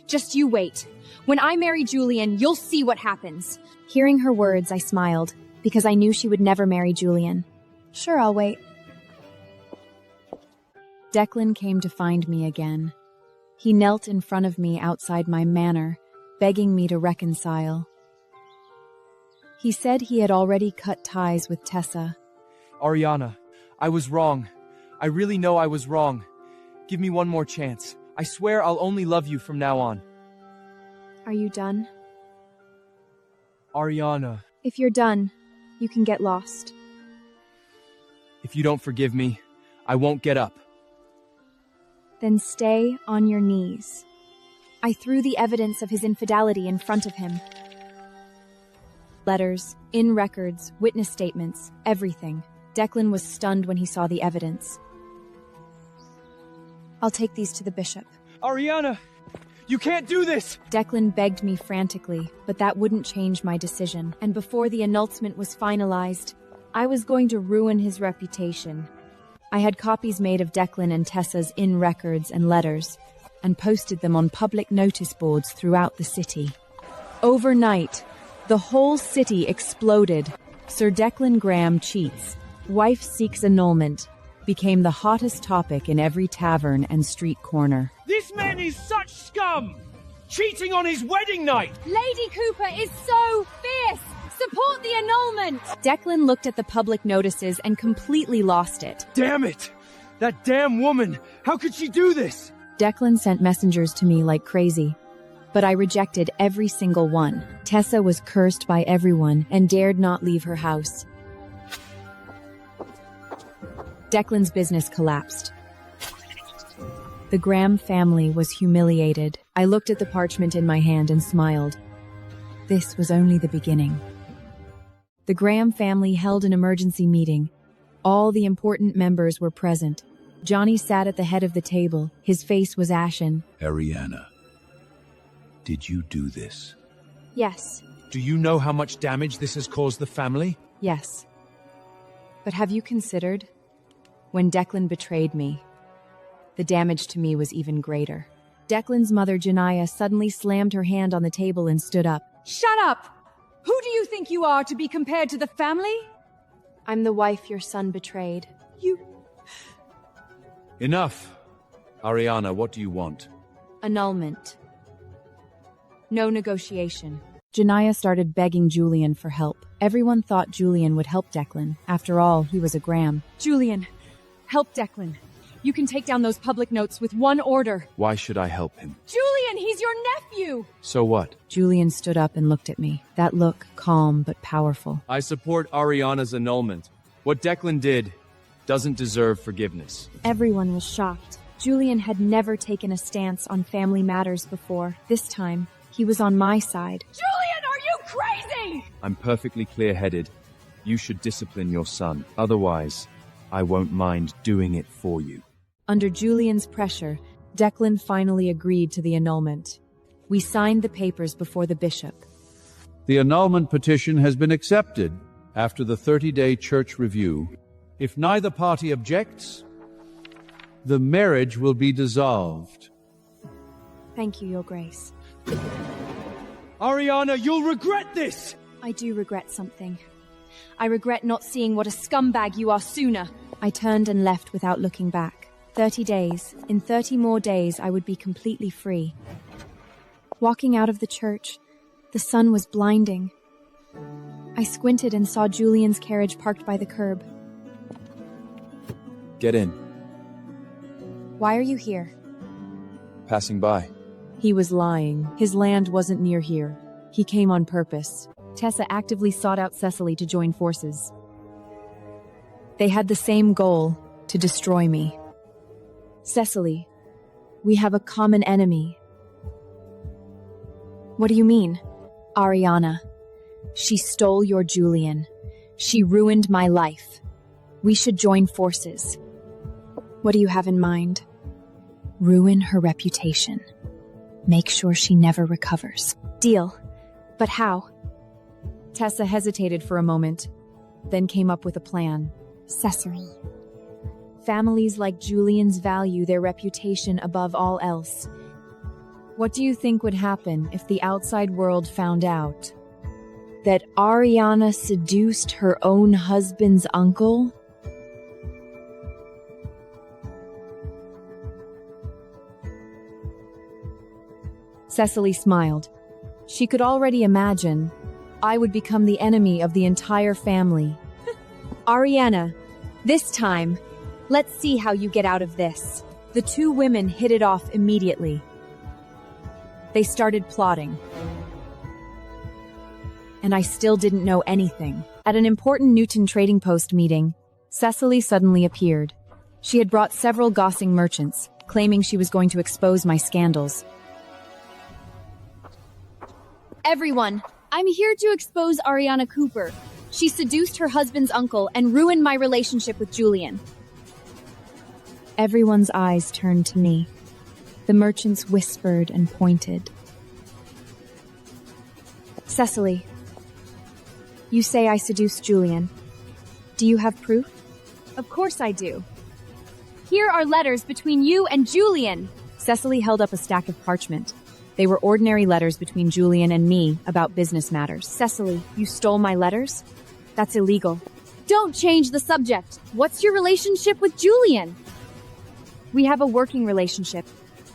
Just you wait. When I marry Julian, you'll see what happens. Hearing her words, I smiled, because I knew she would never marry Julian. Sure, I'll wait. Declan came to find me again. He knelt in front of me outside my manor, begging me to reconcile. He said he had already cut ties with Tessa. Arianna, I was wrong. I really know I was wrong. Give me one more chance. I swear I'll only love you from now on. Are you done? Arianna. If you're done, you can get lost. If you don't forgive me, I won't get up. Then stay on your knees. I threw the evidence of his infidelity in front of him. Letters, records, witness statements, everything. Declan was stunned when he saw the evidence. I'll take these to the bishop. Arianna! You can't do this! Declan begged me frantically, but that wouldn't change my decision. And before the annulment was finalized, I was going to ruin his reputation. I had copies made of Declan and Tessa's records and letters, and posted them on public notice boards throughout the city. Overnight, the whole city exploded. Sir Declan Graham cheats. Wife seeks annulment became the hottest topic in every tavern and street corner. This man is such scum! Cheating on his wedding night! Lady Cooper is so fierce! Support the annulment! Declan looked at the public notices and completely lost it. Damn it! That damn woman! How could she do this? Declan sent messengers to me like crazy, but I rejected every single one. Tessa was cursed by everyone and dared not leave her house. Declan's business collapsed. The Graham family was humiliated. I looked at the parchment in my hand and smiled. This was only the beginning. The Graham family held an emergency meeting. All the important members were present. Johnny sat at the head of the table. His face was ashen. Arianna, did you do this? Yes. Do you know how much damage this has caused the family? Yes. But have you considered? When Declan betrayed me, the damage to me was even greater. Declan's mother, Janaya, suddenly slammed her hand on the table and stood up. Shut up! Who do you think you are to be compared to the family? I'm the wife your son betrayed. You... Enough. Arianna, what do you want? Annulment. No negotiation. Janaya started begging Julian for help. Everyone thought Julian would help Declan. After all, he was a Graham. Julian, help Declan. You can take down those public notes with one order. Why should I help him? Julian, he's your nephew! So what? Julian stood up and looked at me. That look, calm but powerful. I support Arianna's annulment. What Declan did doesn't deserve forgiveness. Everyone was shocked. Julian had never taken a stance on family matters before. This time, he was on my side. Julian, are you crazy? I'm perfectly clear-headed. You should discipline your son. Otherwise, I won't mind doing it for you. Under Julian's pressure, Declan finally agreed to the annulment. We signed the papers before the bishop. The annulment petition has been accepted after the 30-day church review. If neither party objects, the marriage will be dissolved. Thank you, Your Grace. Arianna, you'll regret this! I do regret something. I regret not seeing what a scumbag you are sooner. I turned and left without looking back. 30 days. In 30 more days, I would be completely free. Walking out of the church, the sun was blinding. I squinted and saw Julian's carriage parked by the curb. Get in. Why are you here? Passing by. He was lying. His land wasn't near here. He came on purpose. Tessa actively sought out Cecily to join forces. They had the same goal, to destroy me. Cecily, we have a common enemy. What do you mean? Arianna. She stole your Julian. She ruined my life. We should join forces. What do you have in mind? Ruin her reputation. Make sure she never recovers. Deal. But how? Tessa hesitated for a moment, then came up with a plan. Cecily. Families like Julian's value their reputation above all else. What do you think would happen if the outside world found out that Arianna seduced her own husband's uncle? Cecily smiled. She could already imagine I would become the enemy of the entire family. Arianna, this time, let's see how you get out of this. The two women hit it off immediately. They started plotting. And I still didn't know anything. At an important Newton Trading Post meeting, Cecily suddenly appeared. She had brought several gossiping merchants, claiming she was going to expose my scandals. Everyone, I'm here to expose Arianna Cooper. She seduced her husband's uncle and ruined my relationship with Julian. Everyone's eyes turned to me. The merchants whispered and pointed. Cecily, you say I seduced Julian. Do you have proof? Of course I do. Here are letters between you and Julian. Cecily held up a stack of parchment. They were ordinary letters between Julian and me about business matters. Cecily, you stole my letters? That's illegal. Don't change the subject. What's your relationship with Julian? We have a working relationship.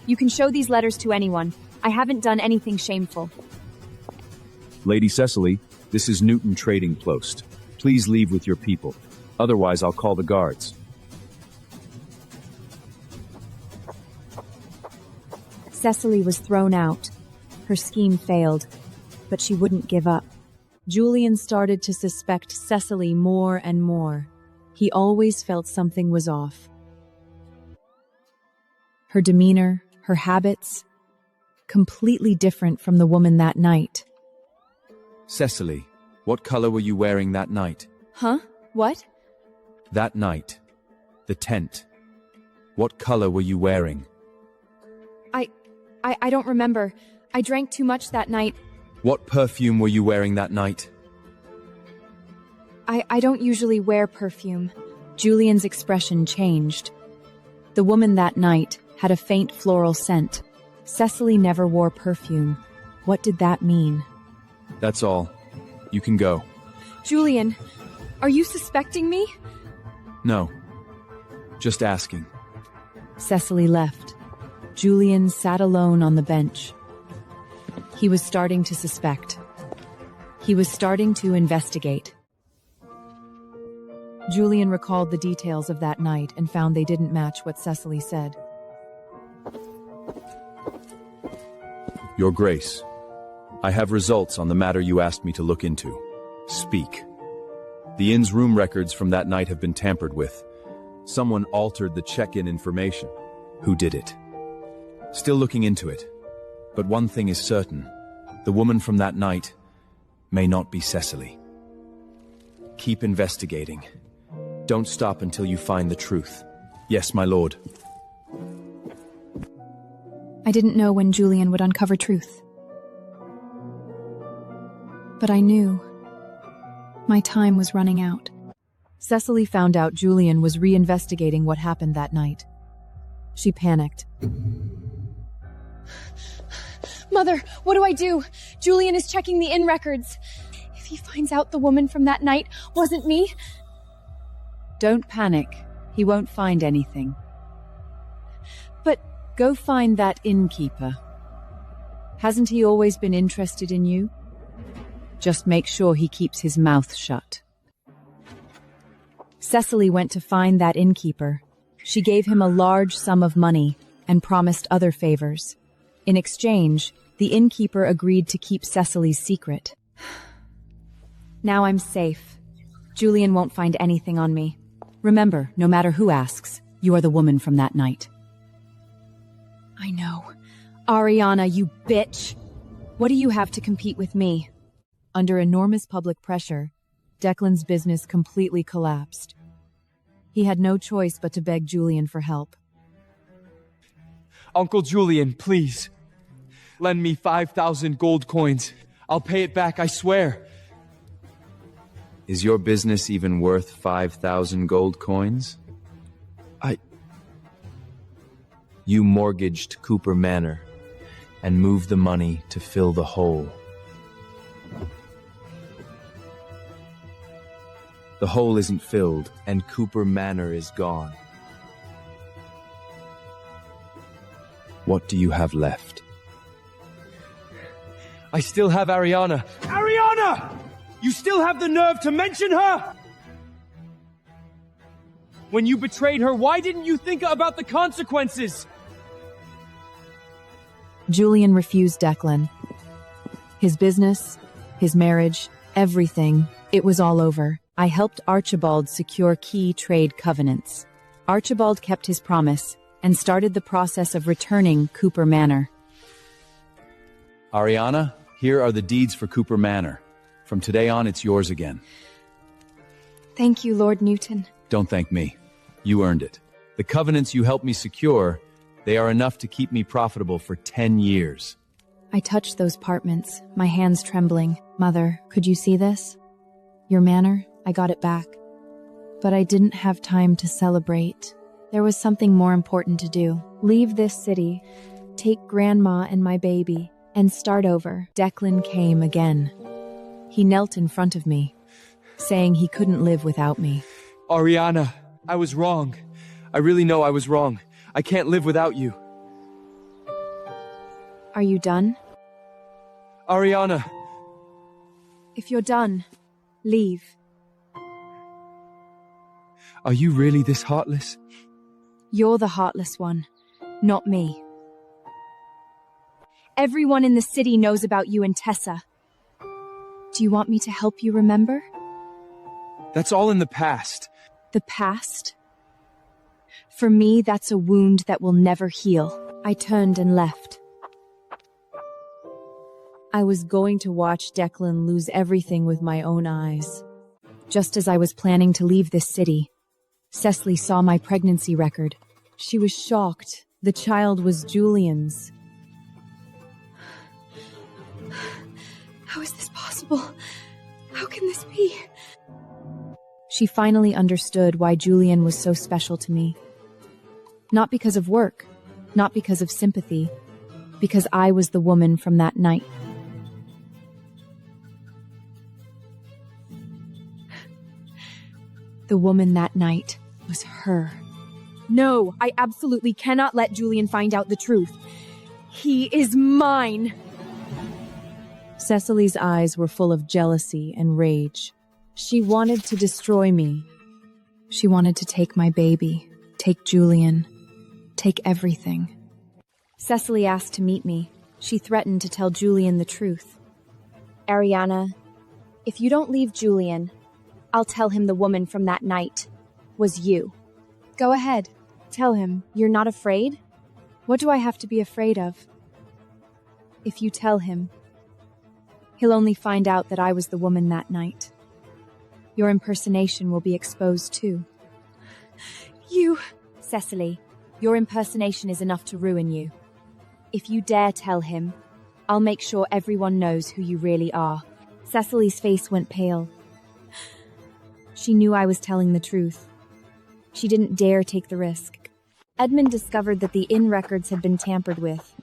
You can show these letters to anyone. I haven't done anything shameful. Lady Cecily, this is Newton Trading Post. Please leave with your people. Otherwise, I'll call the guards. Cecily was thrown out. Her scheme failed, but she wouldn't give up. Julian started to suspect Cecily more and more. He always felt something was off. Her demeanor, her habits, completely different from the woman that night. Cecily, what color were you wearing that night? Huh? What? That night. The tent. What color were you wearing? I don't remember. I drank too much that night. What perfume were you wearing that night? I don't usually wear perfume. Julian's expression changed. The woman that night had a faint floral scent. Cecily never wore perfume. What did that mean? That's all. You can go. Julian, are you suspecting me? No. Just asking. Cecily left. Julian sat alone on the bench. He was starting to suspect. He was starting to investigate. Julian recalled the details of that night and found they didn't match what Cecily said. Your Grace, I have results on the matter you asked me to look into. Speak. The inn's room records from that night have been tampered with. Someone altered the check-in information. Who did it? Still looking into it. But one thing is certain. The woman from that night may not be Cecily. Keep investigating. Don't stop until you find the truth. Yes, my lord. I didn't know when Julian would uncover truth. But I knew my time was running out. Cecily found out Julian was reinvestigating what happened that night. She panicked. Mother, what do I do? Julian is checking the inn records. If he finds out the woman from that night wasn't me... Don't panic. He won't find anything. But... Go find that innkeeper. Hasn't he always been interested in you? Just make sure he keeps his mouth shut. Cecily went to find that innkeeper. She gave him a large sum of money and promised other favors. In exchange, the innkeeper agreed to keep Cecily's secret. Now I'm safe. Julian won't find anything on me. Remember, no matter who asks, you are the woman from that night. I know. Arianna, you bitch! What do you have to compete with me? Under enormous public pressure, Declan's business completely collapsed. He had no choice but to beg Julian for help. Uncle Julian, please. Lend me 5,000 gold coins. I'll pay it back, I swear. Is your business even worth 5,000 gold coins? You mortgaged Cooper Manor and moved the money to fill the hole. The hole isn't filled, and Cooper Manor is gone. What do you have left? I still have Arianna. Arianna! You still have the nerve to mention her? When you betrayed her, why didn't you think about the consequences? Julian refused Declan. His business, his marriage, everything, it was all over. I helped Archibald secure key trade covenants. Archibald kept his promise and started the process of returning Cooper Manor. Arianna, here are the deeds for Cooper Manor. From today on, it's yours again. Thank you, Lord Newton. Don't thank me. You earned it. The covenants you helped me secure, they are enough to keep me profitable for 10 years. I touched those parchments, my hands trembling. Mother, could you see this? Your manor, I got it back. But I didn't have time to celebrate. There was something more important to do. Leave this city, take Grandma and my baby, and start over. Declan came again. He knelt in front of me, saying he couldn't live without me. Arianna, I was wrong. I really know I was wrong. I can't live without you. Are you done? Arianna! If you're done, leave. Are you really this heartless? You're the heartless one, not me. Everyone in the city knows about you and Tessa. Do you want me to help you remember? That's all in the past. The past? For me, that's a wound that will never heal. I turned and left. I was going to watch Declan lose everything with my own eyes. Just as I was planning to leave this city, Cecily saw my pregnancy record. She was shocked. The child was Julian's. How is this possible? How can this be? She finally understood why Julian was so special to me. Not because of work, not because of sympathy, because I was the woman from that night. The woman that night was her. No, I absolutely cannot let Julian find out the truth. He is mine. Cecily's eyes were full of jealousy and rage. She wanted to destroy me. She wanted to take my baby, take Julian, take everything. Cecily asked to meet me. She threatened to tell Julian the truth. Arianna, if you don't leave Julian, I'll tell him the woman from that night was you. Go ahead. Tell him. You're not afraid? What do I have to be afraid of? If you tell him, he'll only find out that I was the woman that night. Your impersonation will be exposed too. You... Cecily, your impersonation is enough to ruin you. If you dare tell him, I'll make sure everyone knows who you really are. Cecily's face went pale. She knew I was telling the truth. She didn't dare take the risk. Edmund discovered that the inn records had been tampered with.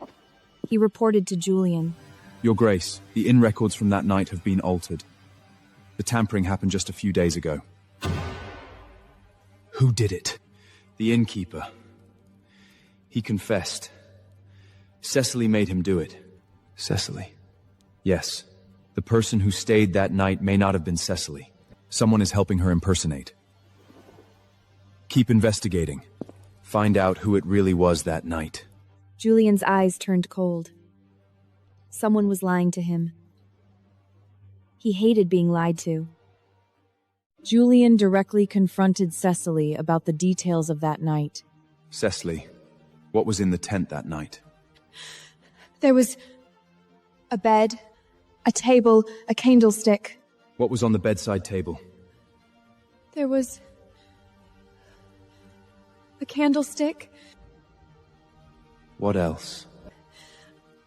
He reported to Julian. Your Grace, the inn records from that night have been altered. The tampering happened just a few days ago. Who did it? The innkeeper. He confessed. Cecily made him do it. Cecily? Yes. The person who stayed that night may not have been Cecily. Someone is helping her impersonate. Keep investigating. Find out who it really was that night. Julian's eyes turned cold. Someone was lying to him. He hated being lied to. Julian directly confronted Cecily about the details of that night. Cecily, what was in the tent that night? There was a bed, a table, a candlestick. What was on the bedside table? There was a candlestick. What else?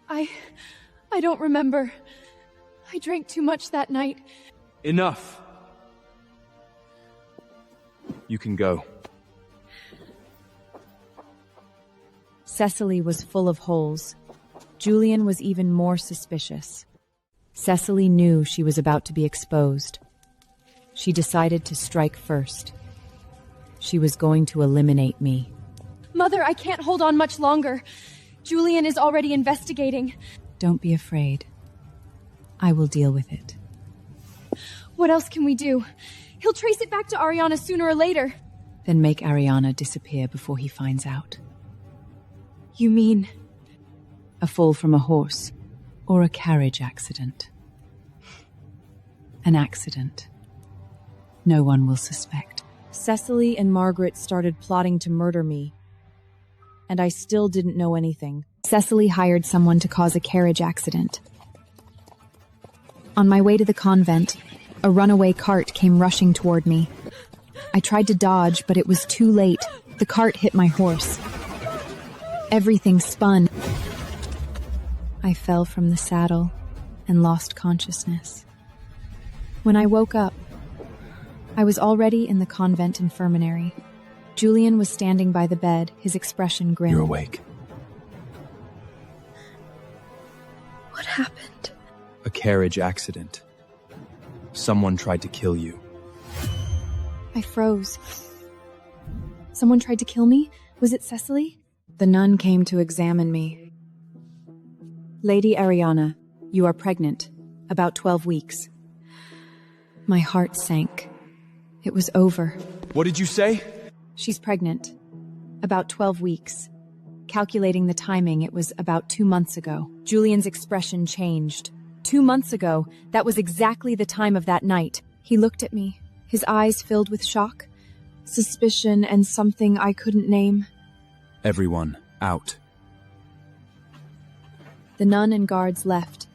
I don't remember. I drank too much that night. Enough! You can go. Cecily was full of holes. Julian was even more suspicious. Cecily knew she was about to be exposed. She decided to strike first. She was going to eliminate me. Mother, I can't hold on much longer. Julian is already investigating. Don't be afraid. I will deal with it. What else can we do? He'll trace it back to Arianna sooner or later. Then make Arianna disappear before he finds out. You mean? A fall from a horse, or a carriage accident. An accident. No one will suspect. Cecily and Margaret started plotting to murder me, and I still didn't know anything. Cecily hired someone to cause a carriage accident. On my way to the convent, a runaway cart came rushing toward me. I tried to dodge, but it was too late. The cart hit my horse. Everything spun. I fell from the saddle and lost consciousness. When I woke up, I was already in the convent infirmary. Julian was standing by the bed, his expression grim. You're awake. What happened? A carriage accident. Someone tried to kill you. I froze. Someone tried to kill me? Was it Cecily? The nun came to examine me. Lady Arianna, you are pregnant. About 12 weeks. My heart sank. It was over. What did you say? She's pregnant. About 12 weeks. Calculating the timing, it was about 2 months ago. Julian's expression changed. 2 months ago, that was exactly the time of that night. He looked at me, his eyes filled with shock, suspicion, and something I couldn't name. Everyone, out. The nun and guards left.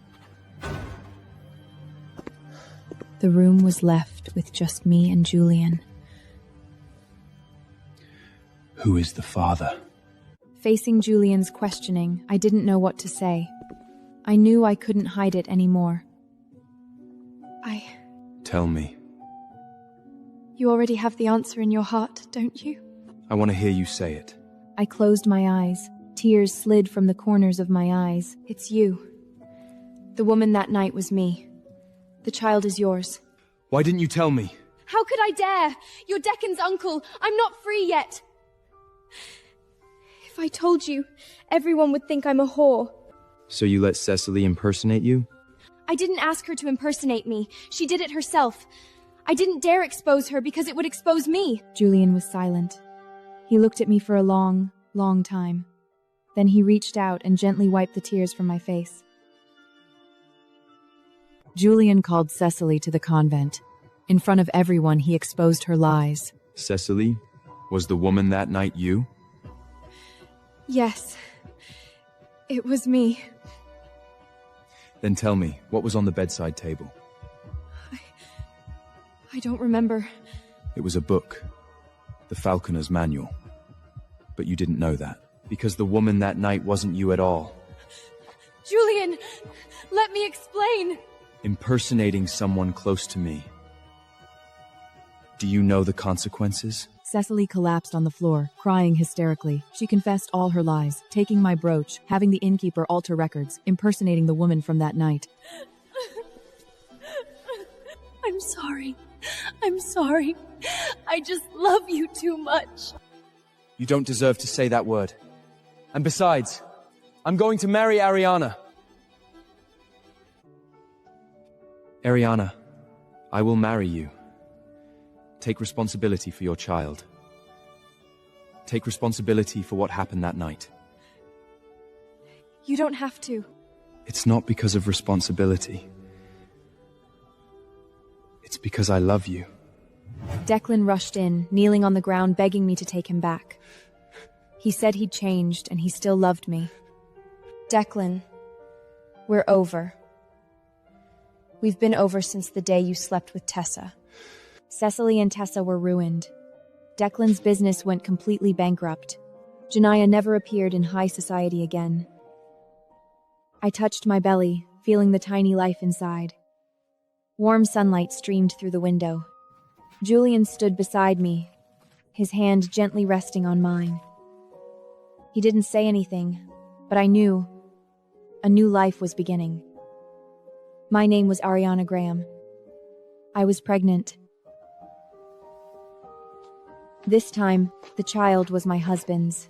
The room was left with just me and Julian. Who is the father? Facing Julian's questioning, I didn't know what to say. I knew I couldn't hide it anymore. Tell me. You already have the answer in your heart, don't you? I want to hear you say it. I closed my eyes. Tears slid from the corners of my eyes. It's you. The woman that night was me. The child is yours. Why didn't you tell me? How could I dare? You're Declan's uncle. I'm not free yet. If I told you, everyone would think I'm a whore. So you let Cecily impersonate you? I didn't ask her to impersonate me. She did it herself. I didn't dare expose her because it would expose me. Julian was silent. He looked at me for a long, long time. Then he reached out and gently wiped the tears from my face. Julian called Cecily to the convent. In front of everyone, he exposed her lies. Cecily? Was the woman that night you? Yes. It was me. Then tell me, what was on the bedside table? I don't remember. It was a book. The Falconer's Manual. But you didn't know that. Because the woman that night wasn't you at all. Julian, let me explain. Impersonating someone close to me. Do you know the consequences? Cecily collapsed on the floor, crying hysterically. She confessed all her lies, taking my brooch, having the innkeeper alter records, impersonating the woman from that night. I'm sorry. I'm sorry. I just love you too much. You don't deserve to say that word. And besides, I'm going to marry Arianna. Arianna, I will marry you. Take responsibility for your child. Take responsibility for what happened that night. You don't have to. It's not because of responsibility. It's because I love you. Declan rushed in, kneeling on the ground, begging me to take him back. He said he'd changed and he still loved me. Declan, we're over. We've been over since the day you slept with Tessa. Cecily and Tessa were ruined. Declan's business went completely bankrupt. Janaya never appeared in high society again. I touched my belly, feeling the tiny life inside. Warm sunlight streamed through the window. Julian stood beside me, his hand gently resting on mine. He didn't say anything, but I knew a new life was beginning. My name was Arianna Graham. I was pregnant. This time, the child was my husband's.